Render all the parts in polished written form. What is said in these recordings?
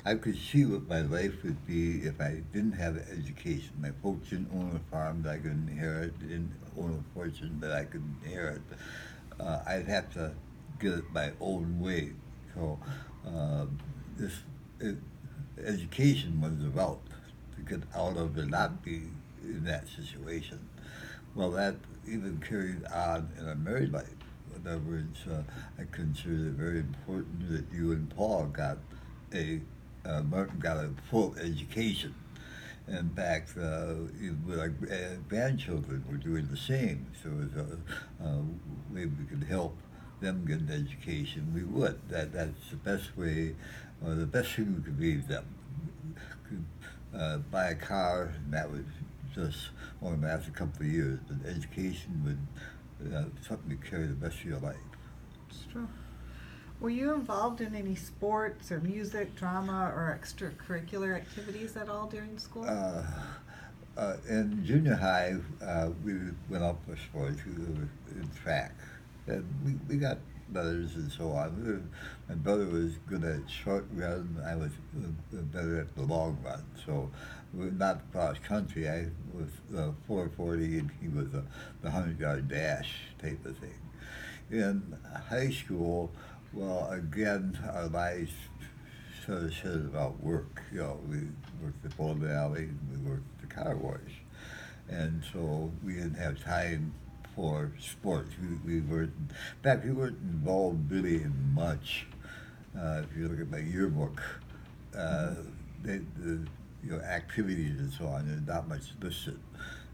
I could see what my life would be if I didn't have an education. My folks didn't own a farm that I could inherit, didn't own a fortune that I could inherit. I'd have to get it my own way. So uh, this it, education was the route to get out of and not be in that situation. Well, that even carried on in a married life. In other words, I consider it very important that you and Paul got a Martin got a full education. In fact, with our grandchildren, we're doing the same. So as a way we could help them get an education, we would. That's the best way, or the best thing we could leave them. Could buy a car, and that would just only last a couple of years. But education would something to carry the rest of your life. It's true. Were you involved in any sports or music, drama, or extracurricular activities at all during school? Uh, in junior high, we went up for sports. We were in track. And we got letters and so on. My brother was good at short run. I was better at the long run. So we were not cross country. I was 440 and he was the 100-yard dash type of thing. In high school, well, again, our lives sort of said about work. We worked at Bowling Alley, and we worked at the car wash, and so we didn't have time for sports. We weren't, in fact, we weren't involved really in much. If you look at my yearbook, uh, Mm-hmm. the activities and so on, there's not much listed,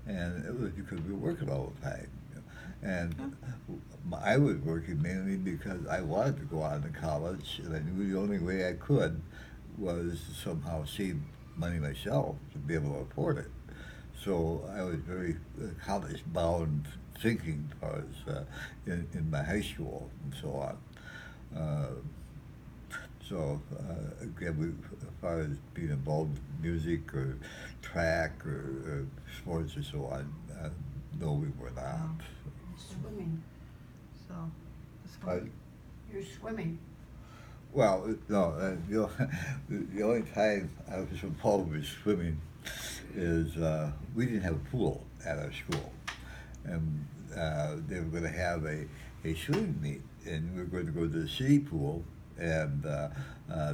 and it was because we were working all the time. And Yeah. I was working mainly because I wanted to go on to college, and I knew the only way I could was to somehow save money myself to be able to afford it. So I was very college bound thinking as far as in my high school and so on. Uh, again, as far as being involved in music or track or sports or so on, no, we were not. Oh, okay. Swimming. So, it's I, fun. You're swimming. Well, no, the only time I was involved with swimming is we didn't have a pool at our school. And they were going to have a swimming meet, and we were going to go to the city pool, and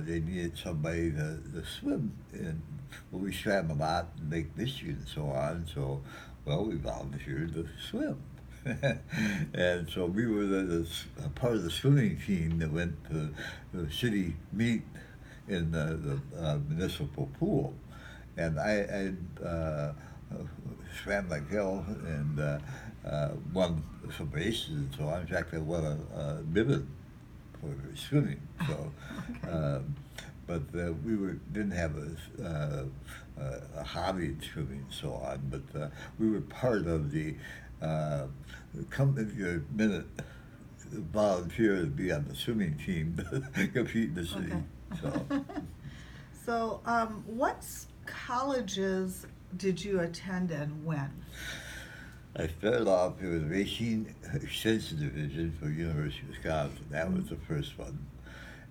they needed somebody to swim. And well, we swam a lot in Lake Michigan and so on, so, well, we volunteered to swim. And so we were a part of the swimming team that went to the city meet in the municipal pool. And I swam like hell and won some races and so on. In fact, I won a ribbon for swimming. So, Okay. but we didn't have a hobby in swimming and so on. But we were part of the uh, come if you're a minute volunteer to be on the swimming team to compete in the city. So. Okay. So, what colleges did you attend and when? I started off, it was Racine Extension Division for University of Wisconsin. That was the first one.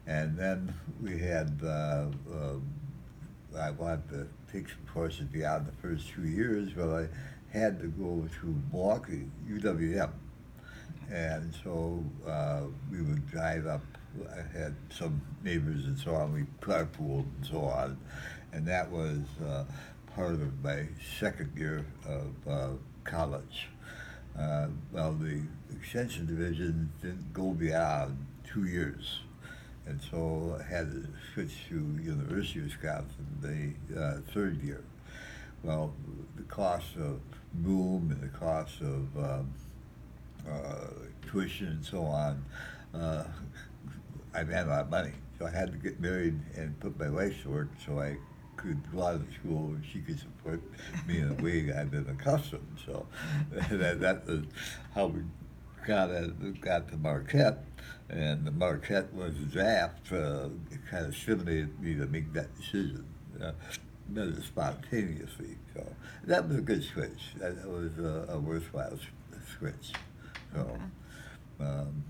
And then we had, I wanted to take some courses beyond the first 2 years, but I had to go to Milwaukee, UWM. And so we would drive up. I had some neighbors and so on. We carpooled and so on. And that was part of my second year of college. Well, the extension division didn't go beyond 2 years. And so I had to switch to University of Wisconsin the third year. Well, the cost of room and the cost of uh, tuition and so on, uh, I ran out of money. So I had to get married and put my wife to work so I could go out of school and she could support me in a way I've been accustomed. So that was how we got to Marquette. And the Marquette was a draft. It kind of stimulated me to make that decision. Rather spontaneously. So that was a good switch. That was a worthwhile switch. So Okay. um,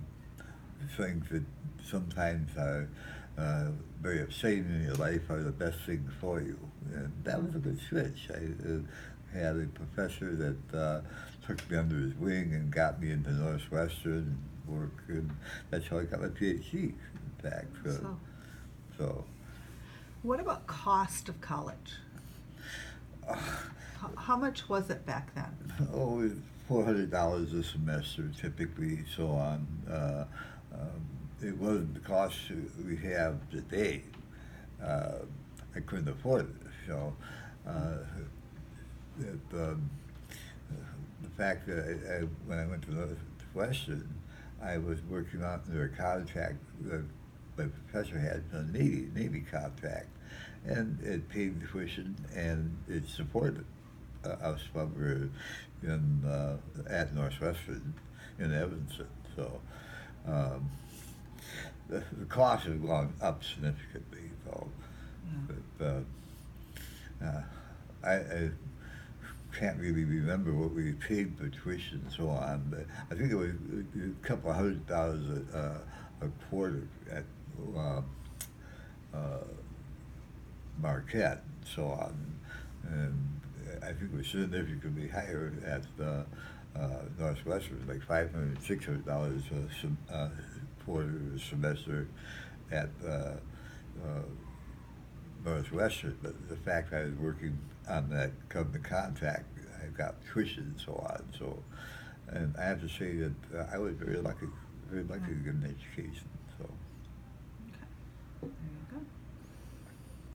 things that sometimes are very upsetting in your life are the best things for you. And that was a good switch. I had a professor that took me under his wing and got me into Northwestern work, and that's how I got my PhD, in fact. So What about cost of college? How much was it back then? oh, $400 a semester typically, so on. It wasn't the cost we have today. I couldn't afford it, so the fact that when I went to Northwestern, I was working on their contract that my professor had a Navy contract, and it paid the tuition and it supported us while we were at Northwestern in Evanston. So the cost has gone up significantly. So, but I can't really remember what we paid for tuition and so on, but I think it was a couple of $100 a quarter at Marquette and so on. And I think it was significantly higher at Northwestern, like $500, $600 a quarter a semester at Northwestern. But the fact that I was working on that government contract, I got tuition and so on. So, and I have to say that I was very lucky to get an education.